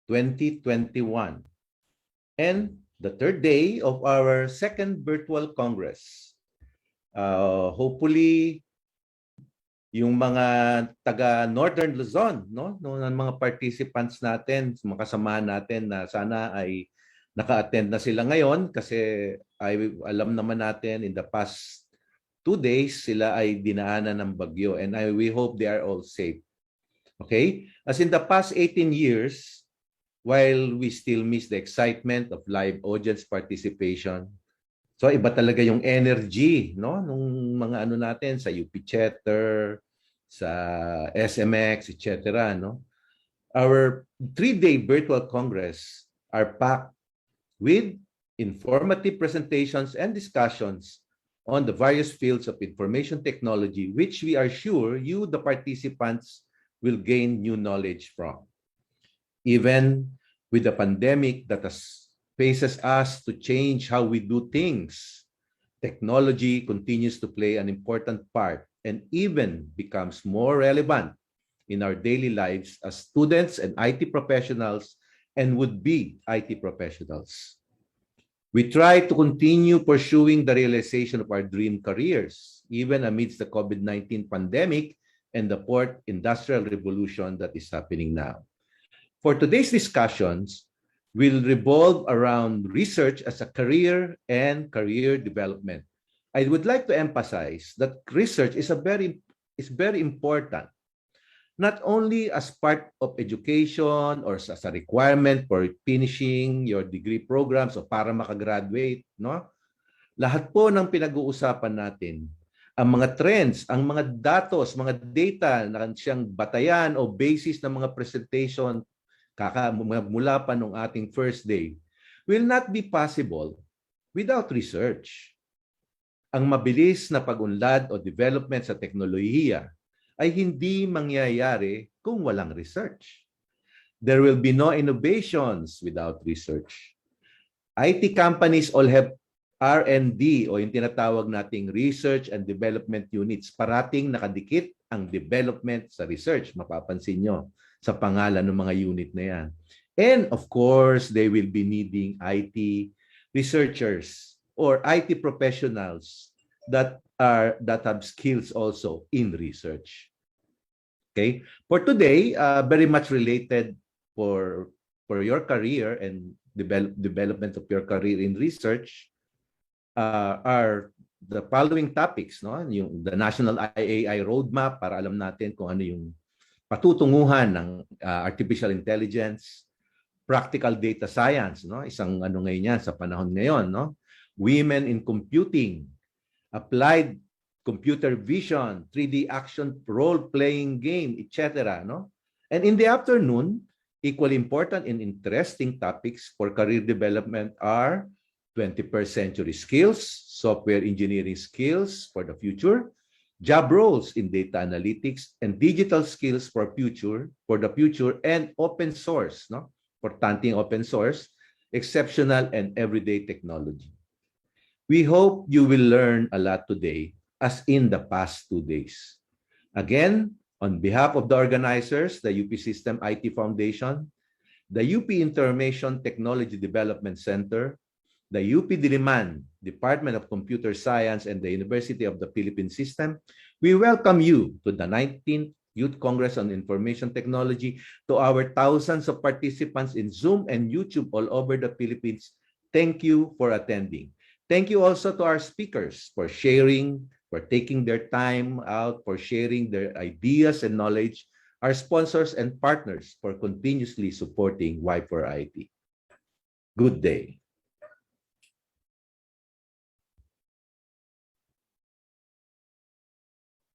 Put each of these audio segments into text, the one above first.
2021, and the third day of our second virtual Congress. Hopefully, yung mga taga Northern Luzon, no, ng mga participants natin, mga kasamahan natin na sana ay naka-attend na sila ngayon kasi ay alam naman natin in the past 2 days sila ay dinaanan ng bagyo, and we hope they are all safe. Okay? As in the past 18 years, while we still miss the excitement of live audience participation, so iba talaga yung energy, no, nung mga ano natin sa UP Chatter, sa SMX, etc., no? Our 3-day virtual Congress are packed with informative presentations and discussions on the various fields of information technology, which we are sure you, the participants, will gain new knowledge from. Even with the pandemic that faces us to change how we do things, technology continues to play an important part and even becomes more relevant in our daily lives as students and IT professionals and would-be IT professionals. We try to continue pursuing the realization of our dream careers, even amidst the COVID-19 pandemic and the fourth industrial revolution that is happening now. For today's discussions, will revolve around research as a career and career development. I would like to emphasize that research is very important, not only as part of education or as a requirement for finishing your degree programs o para makagraduate, no? Lahat po ng pinag-uusapan natin, ang mga trends, ang mga datos, mga data na siyang batayan o basis ng mga presentation mula pa nung ating first day, will not be possible without research. Ang mabilis na pag-unlad o development sa teknolohiya ay hindi mangyayari kung walang research. There will be no innovations without research. IT companies all have R&D o yung tinatawag nating research and development units. Parating nakadikit ang development sa research. Mapapansin nyo sa pangalan ng mga unit na yan. And of course, they will be needing IT researchers or IT professionals that have skills also in research. Okay? For today, very much related for your career and development of your career in research are the following topics, no? Yung the National AI Roadmap para alam natin kung ano yung patutunguhan ng artificial intelligence, practical data science, no? Isang ano ngayon yan sa panahon ngayon, no? Women in computing, applied computer vision, 3D action role-playing game, etc., no? And in the afternoon, equally important and interesting topics for career development are 21st century skills, software engineering skills for the future, job roles in data analytics, and digital skills for the future, and open source, no? Importante yung open source, exceptional and everyday technology. We hope you will learn a lot today, as in the past 2 days. Again, on behalf of the organizers, the UP System IT Foundation, the UP Information Technology Development Center, the UP Diliman Department of Computer Science, and the University of the Philippine System, we welcome you to the 19th Youth Congress on Information Technology. To our thousands of participants in Zoom and YouTube all over the Philippines, thank you for attending. Thank you also to our speakers for sharing, for taking their time out, for sharing their ideas and knowledge, our sponsors and partners for continuously supporting Y4IT. Good day.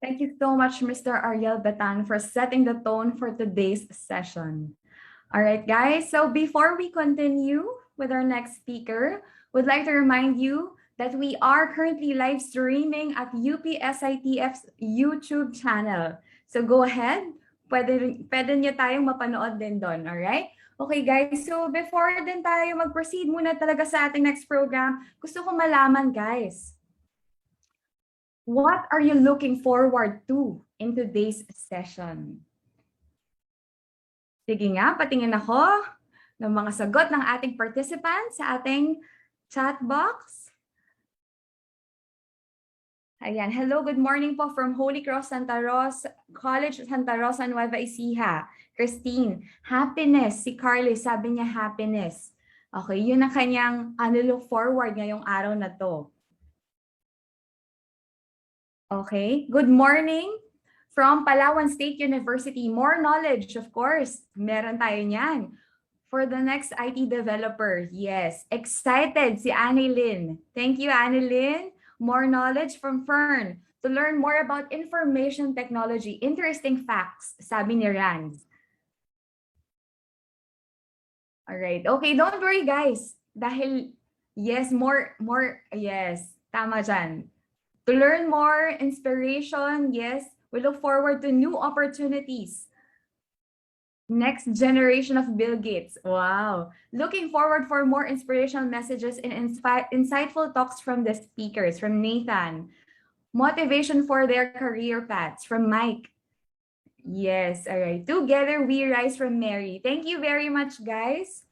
Thank you so much, Mr. Ariel Batan, for setting the tone for today's session. All right, guys. So before we continue with our next speaker, would like to remind you that we are currently live streaming at UPSITF's YouTube channel. So go ahead. Pwede nyo tayong mapanood din doon. All right? Okay, guys. So before din tayo mag-proceed muna talaga sa ating next program, gusto ko malaman, guys, what are you looking forward to in today's session? Sige nga, patingin ako. ng mga sagot ng ating participants sa ating chat box. Ayan, hello, good morning po from Holy Cross Santa Rosa, College Santa Rosa, Nueva Ecija. Christine, happiness. Si Carly, sabi niya happiness. Okay, yun ang kanyang look forward ngayong araw na to. Okay, good morning from Palawan State University. More knowledge, of course. Meron tayo niyan. For the next IT developer, yes. Excited si Annie Lynn. Thank you, Annie Lynn. More knowledge from Fern. To learn more about information technology, interesting facts, sabi ni Rand. All right. Okay, don't worry guys. Dahil, yes, yes, tama dyan. To learn more, inspiration, yes, we look forward to new opportunities. Next generation of Bill Gates. Wow. Looking forward for more inspirational messages and insightful talks from the speakers, from Nathan. Motivation for their career paths, from Mike. Yes, all right. Together we rise, from Mary. Thank you very much, guys.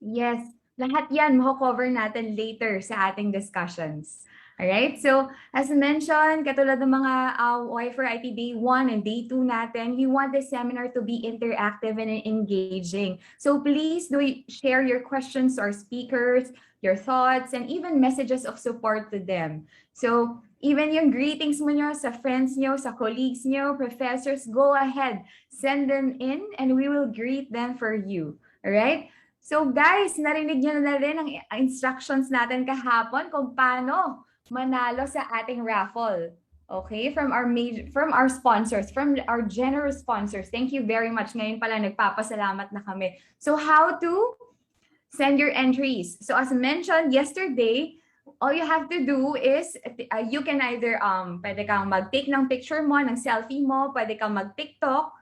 Yes, lahat yan mako-cover natin later sa ating discussions. Alright, so as mentioned, katulad ng mga Y4IT Day 1 and Day 2 natin, we want this seminar to be interactive and engaging. So please do share your questions to our speakers, your thoughts, and even messages of support to them. So even yung greetings mo nyo sa friends nyo, sa colleagues nyo, professors, go ahead, send them in and we will greet them for you. Alright? So guys, narinig nyo na rin ang instructions natin kahapon kung paano manalo sa ating raffle. Okay, from our sponsors, from our generous sponsors. Thank you very much. Ngayon pala nagpapasalamat na kami. So how to send your entries? So as mentioned yesterday, all you have to do is you can either pwede kang mag-take ng picture mo, ng selfie mo, pwede kang mag-TikTok.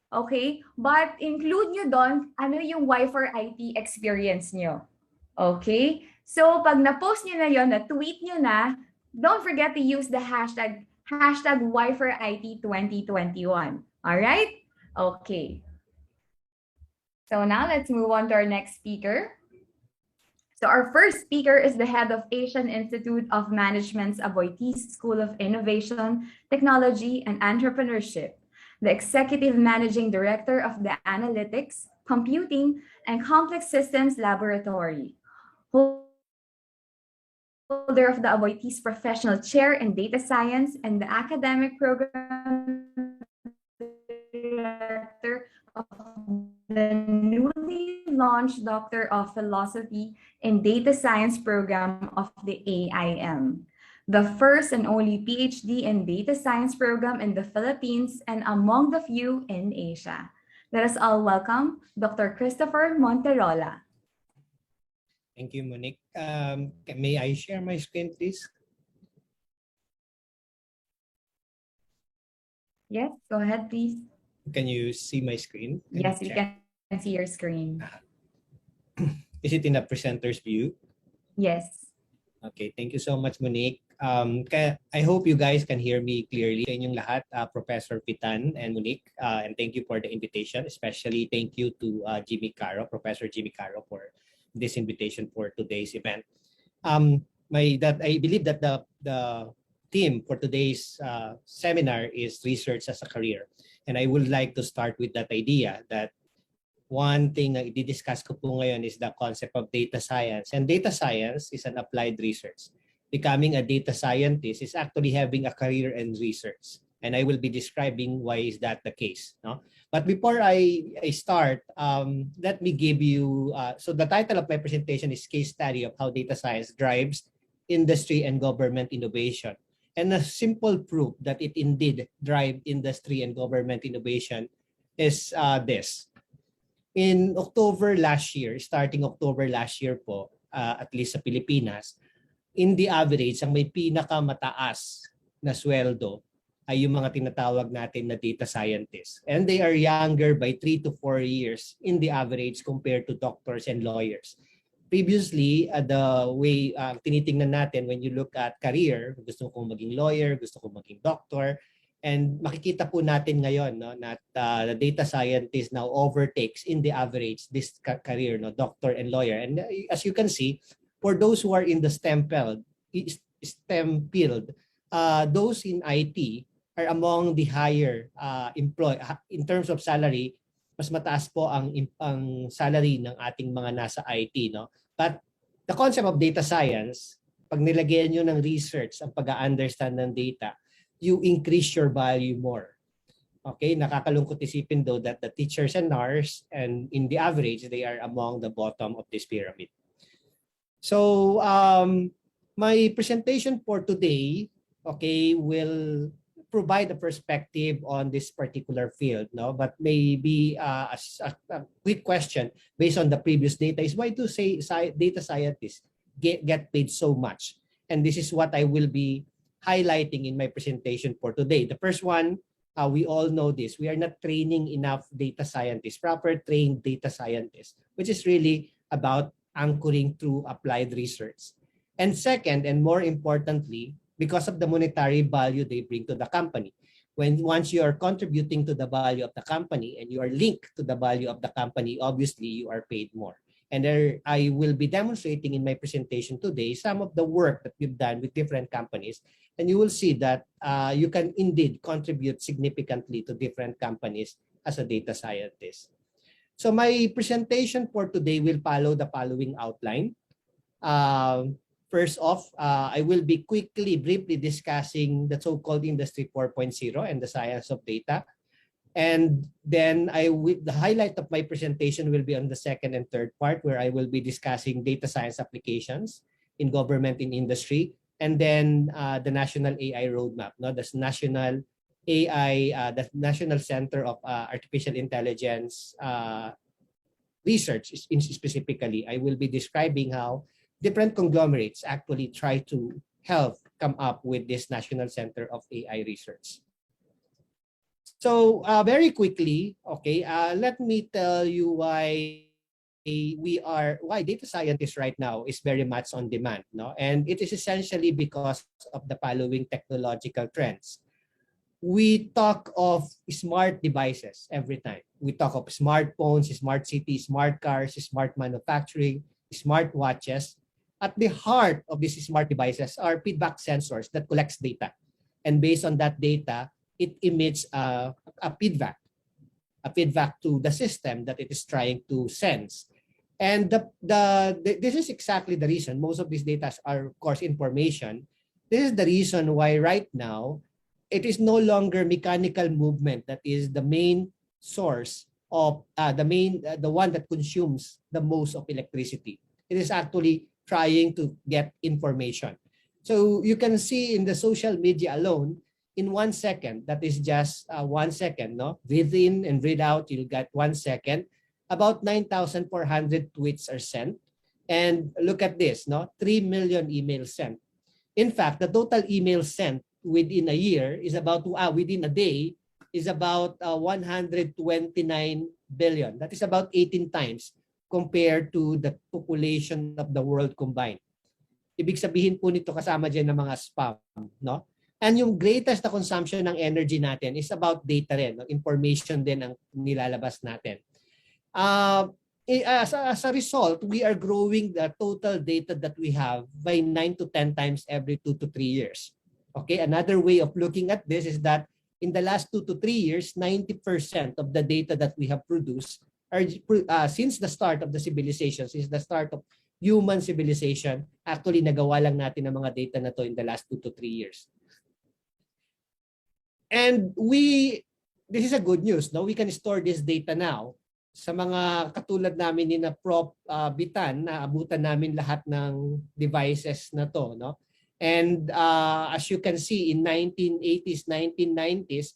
Okay? But include nyo doon, ano yung Y4IT experience nyo. Okay? So, pag na-post nyo na yon, na-tweet nyo na, don't forget to use the hashtag Y4IT2021. Alright? Okay. So now let's move on to our next speaker. So our first speaker is the head of Asian Institute of Management's Aboitiz School of Innovation, Technology, and Entrepreneurship, the Executive Managing Director of the Analytics, Computing, and Complex Systems Laboratory, holder of the Aboitiz Professional Chair in Data Science, and the Academic Program Director of the newly launched Doctor of Philosophy in Data Science program of the AIM, the first and only PhD in Data Science program in the Philippines and among the few in Asia. Let us all welcome Dr. Christopher Monterola. Thank you, Monique. May I share my screen, please? Yes, go ahead, please. Can you see my screen? Yes, we can see your screen. Is it in the presenter's view? Yes. Okay, thank you so much, Monique. I hope you guys can hear me clearly. Sa inyong lahat, Professor Pitan and Monique, and thank you for the invitation. Especially thank you to Jimmy Caro, Professor Jimmy Caro, for this invitation for today's event. I believe that the theme for today's seminar is research as a career, and I would like to start with that idea that one thing na i-discuss ko po ngayon is the concept of data science, and data science is an applied research. Becoming a data scientist is actually having a career in research, and I will be describing why is that the case. No? But before I start, let me give you, so the title of my presentation is Case Study of How Data Science Drives Industry and Government Innovation. And a simple proof that it indeed drives industry and government innovation is this. In October last year, starting October last year po, at least sa Pilipinas, in the average, ang may pinakamataas na sweldo ay yung mga tinatawag natin na data scientists. And they are younger by 3 to 4 years in the average compared to doctors and lawyers. Previously, the way tinitingnan natin when you look at career, gusto kong maging lawyer, gusto kong maging doctor, And makikita po natin ngayon, no, that the data scientist now overtakes in the average this career, no, doctor and lawyer. And as you can see, for those who are in the STEM field, those in IT are among the higher in terms of salary. Mas mataas po ang salary ng ating mga nasa IT, no. But the concept of data science, pag nilagyan nyo ng research ang pag-understand ng data, you increase your value more. Okay, nakakalungkot isipin though that the teachers and nurse and in the average, they are among the bottom of this pyramid. So my presentation for today, okay, will provide a perspective on this particular field, no? But maybe a quick question based on the previous data is, why do say data scientists get paid so much? And this is what I will be highlighting in my presentation for today. The first one, we all know this. We are not training enough data scientists, proper trained data scientists, which is really about anchoring through applied research. And second, and more importantly, because of the monetary value they bring to the company. Once you are contributing to the value of the company and you are linked to the value of the company, obviously you are paid more. And there, I will be demonstrating in my presentation today some of the work that we've done with different companies. And you will see that you can indeed contribute significantly to different companies as a data scientist. So my presentation for today will follow the following outline. First off, I will be briefly discussing the so-called Industry 4.0 and the science of data. And then the highlight of my presentation will be on the second and third part, where I will be discussing data science applications in government and industry, and then the National AI Roadmap, no? The National AI, the National Center of Artificial Intelligence Research specifically. I will be describing how different conglomerates actually try to help come up with this National Center of AI Research. So very quickly, okay, let me tell you why data scientists right now is very much on demand, no? And it is essentially because of the following technological trends. We talk of smart devices every time. We talk of smartphones, smart cities, smart cars, smart manufacturing, smart watches. At the heart of these smart devices are feedback sensors that collects data. And based on that data, it emits a feedback to the system that it is trying to sense. And this is exactly the reason most of these data are, of course, information. This is the reason why right now it is no longer mechanical movement that is the main source of the one that consumes the most of electricity. It is actually trying to get information. So you can see in the social media alone, in 1 second, that is just 1 second, no? Breathe in and breathe out, you'll get 1 second. About 9,400 tweets are sent. And look at this, no? 3 million emails sent. In fact, the total emails sent within a year is about, within a day, is about 129 billion. That is about 18 times compared to the population of the world combined. Ibig sabihin po nito kasama dyan ng mga spam, no? And yung greatest na consumption ng energy natin is about data rin, no? Information din ang nilalabas natin. As a result, we are growing the total data that we have by 9 to 10 times every 2 to 3 years. Okay, another way of looking at this is that in the last 2 to 3 years, 90% of the data that we have produced are since the start of the civilization, since the start of human civilization, actually nagawa lang natin ang mga data na to in the last 2 to 3 years. And this is a good news, no? We can store this data now. Sa mga katulad namin ni na Prof. Bitan, na abutan namin lahat ng devices na to, no? And as you can see, in 1980s, 1990s,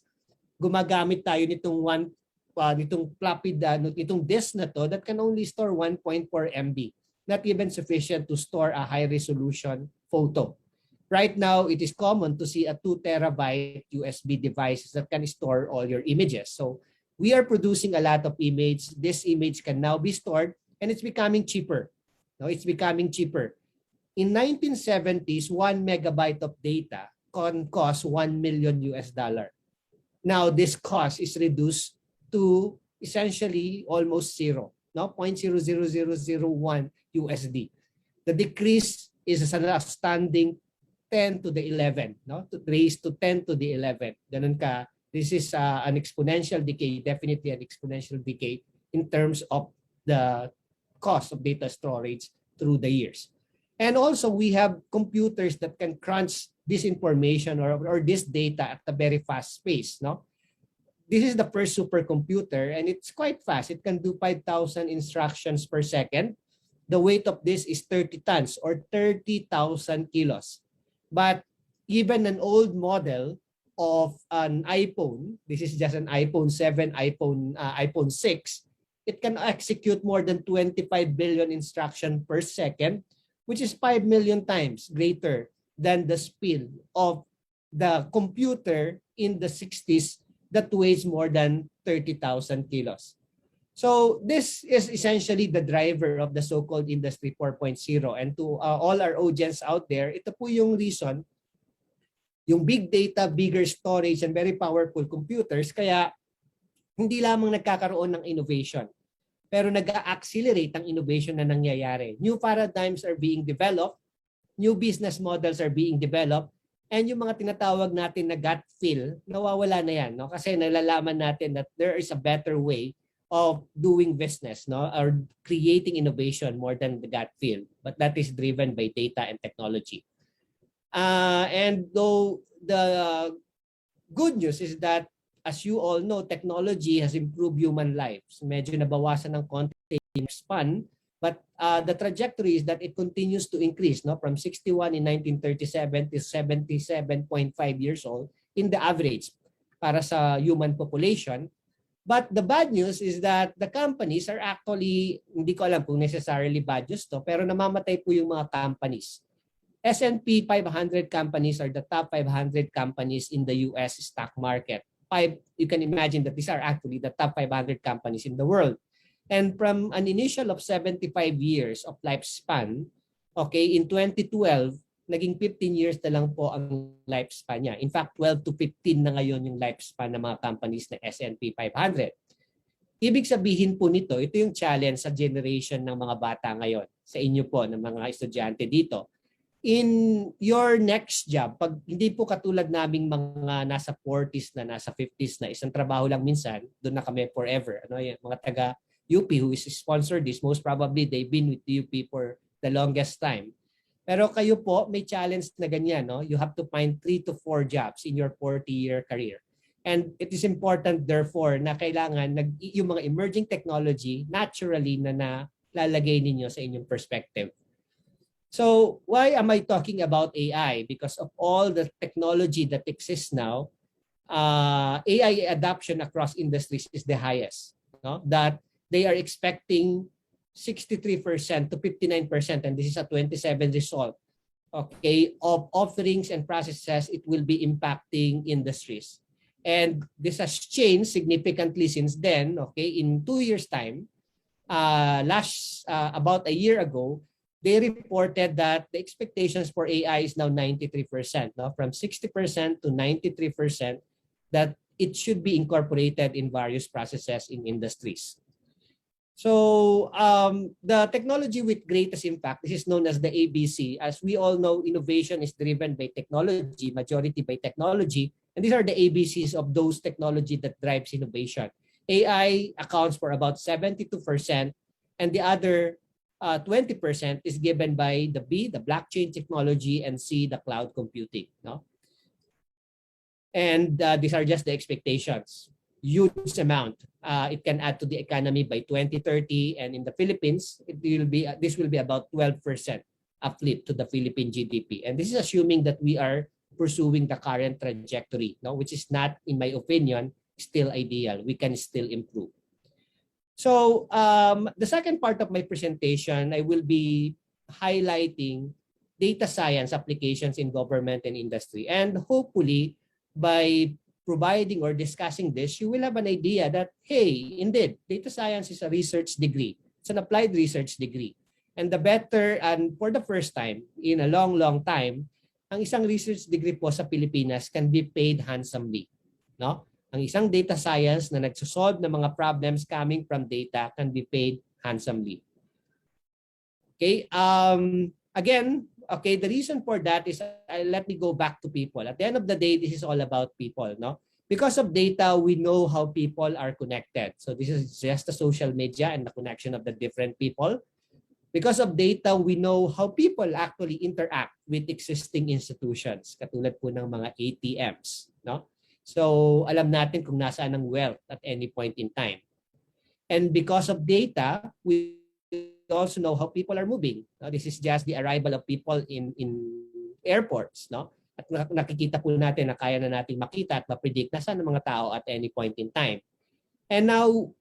gumagamit tayo nitong floppy, nitong disk na to that can only store 1.4 MB. Not even sufficient to store a high-resolution photo. Right now, it is common to see a 2 terabyte USB device that can store all your images. So we are producing a lot of image. This image can now be stored and it's becoming cheaper. No, it's becoming cheaper. In 1970s, 1 megabyte of data can cost $1 million. Now this cost is reduced to essentially almost zero, no, 0.00001 USD. The decrease is an outstanding 10 to the 11, no, to raise to 10 to the 11. Ganun ka. This is an exponential decay, definitely an exponential decay in terms of the cost of data storage through the years. And also we have computers that can crunch this information or this data at a very fast pace, no? This is the first supercomputer and it's quite fast. It can do 5,000 instructions per second. The weight of this is 30 tons or 30,000 kilos. But even an old model of an iPhone, this is just an iPhone 7, iPhone 6, it can execute more than 25 billion instructions per second, which is 5 million times greater than the speed of the computer in the 60s that weighs more than 30,000 kilos. So this is essentially the driver of the so-called Industry 4.0. And to all our audience out there, ito po yung reason, yung big data, bigger storage, and very powerful computers, kaya hindi lamang nagkakaroon ng innovation, pero nag-accelerate ang innovation na nangyayari. New paradigms are being developed, new business models are being developed, and yung mga tinatawag natin na gut feel, nawawala na yan, no? Kasi nalalaman natin that there is a better way of doing business, no, or creating innovation more than the gut feel, but that is driven by data and technology. And though the good news is that, as you all know, technology has improved human lives. Medyo nabawasan ng konti yung span, but the trajectory is that it continues to increase, no, from 61 in 1937 to 77.5 years old in the average para sa human population. But the bad news is that the companies are actually, hindi ko alam kung necessarily bad news to, pero namamatay po yung mga companies. S&P 500 companies are the top 500 companies in the US stock market. You can imagine that these are actually the top 500 companies in the world. And from an initial of 75 years of lifespan, okay, in 2012, naging 15 years na lang po ang lifespan niya. In fact, 12 to 15 na ngayon yung lifespan ng mga companies na S&P 500. Ibig sabihin po nito, ito yung challenge sa generation ng mga bata ngayon, sa inyo po, ng mga estudyante dito. In your next job, pag hindi po katulad naming mga nasa 40s na, nasa 50s na, isang trabaho lang minsan, doon na kami forever. Ano, yung mga taga UP who is sponsored this, most probably they've been with the UP for the longest time. Pero kayo po, may challenge na ganyan, no? You have to find 3 to 4 jobs in your 40-year career. And it is important, therefore, na kailangan yung mga emerging technology, naturally na nalalagay ninyo sa inyong perspective. So why am I talking about AI? Because of all the technology that exists now, AI adoption across industries is the highest. No? That they are expecting 63% to 59%, and this is a 27 result, okay, of offerings and processes it will be impacting industries. And this has changed significantly since then, okay, in 2 years' time. About a year ago, they reported that the expectations for AI is now 93%, no? From 60% to 93%, that it should be incorporated in various processes in industries. So the technology with greatest impact, this is known as the ABC. As we all know, innovation is driven by technology, majority by technology. And these are the ABCs of those technology that drives innovation. AI accounts for about 72%, and the other 20% is given by the B, the blockchain technology, and C, the cloud computing. No? And these are just the expectations. Huge amount. It can add to the economy by 2030, and in the Philippines, this will be about 12% uplift to the Philippine GDP. And this is assuming that we are pursuing the current trajectory, no, which is not, in my opinion, still ideal. We can still improve. So the second part of my presentation, I will be highlighting data science applications in government and industry, and hopefully by providing or discussing this, you will have an idea that, hey, indeed, data science is a research degree. It's an applied research degree. And the better, and for the first time in a long, long time, ang isang research degree po sa Pilipinas can be paid handsomely. No? Ang isang data science na nagsosolve ng mga problems coming from data can be paid handsomely. Okay, again, okay, the reason for that is let me go back to people. At the end of the day, this is all about people, no? Because of data, we know how people are connected. So this is just the social media and the connection of the different people. Because of data, we know how people actually interact with existing institutions, katulad po ng mga ATMs, no? So alam natin kung nasaan ang wealth at any point in time. And because of data, we also know how people are moving. This is just the arrival of people in airports, no? At nakikita po natin na kaya na nating makita at ma-predict nasaan ang mga tao at any point in time. And now,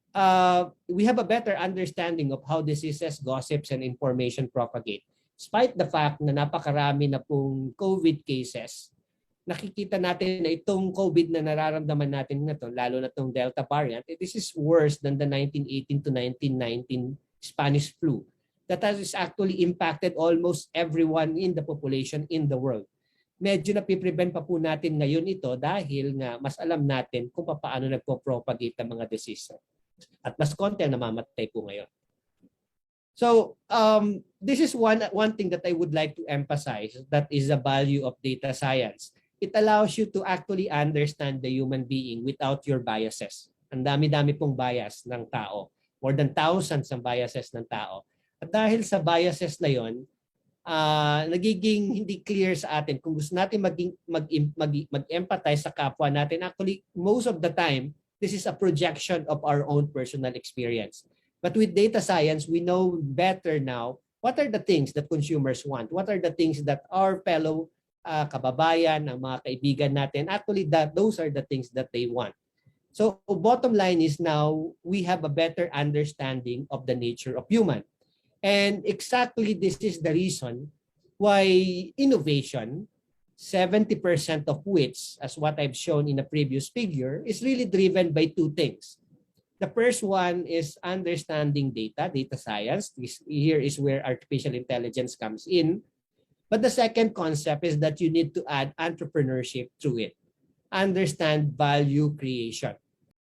we have a better understanding of how diseases, gossips, and information propagate. Despite the fact na napakarami na pong COVID cases, nakikita natin na itong COVID na nararamdaman natin na to, lalo na itong Delta variant, this is worse than the 1918 to 1919 Spanish flu that has actually impacted almost everyone in the population in the world. Medyo napiprevent pa po natin ngayon ito dahil nga mas alam natin kung paano nagpo-propagate ang mga disease. At mas konti ang namamatay po ngayon. So, this is one thing that I would like to emphasize, that is the value of data science. It allows you to actually understand the human being without your biases. Ang dami-dami pong bias ng tao. More than thousands ng biases ng tao. At dahil sa biases na yon, nagiging hindi clear sa atin kung gusto natin mag-empathize sa kapwa natin. Actually, most of the time, this is a projection of our own personal experience. But with data science, we know better now what are the things that consumers want, what are the things that our fellow kababayan, ang mga kaibigan natin, actually those are the things that they want. So bottom line is now we have a better understanding of the nature of human. And exactly this is the reason why innovation, 70% of which, as what I've shown in the previous figure, is really driven by two things. The first one is understanding data science. Here is where artificial intelligence comes in. But the second concept is that you need to add entrepreneurship to it. Understand value creation.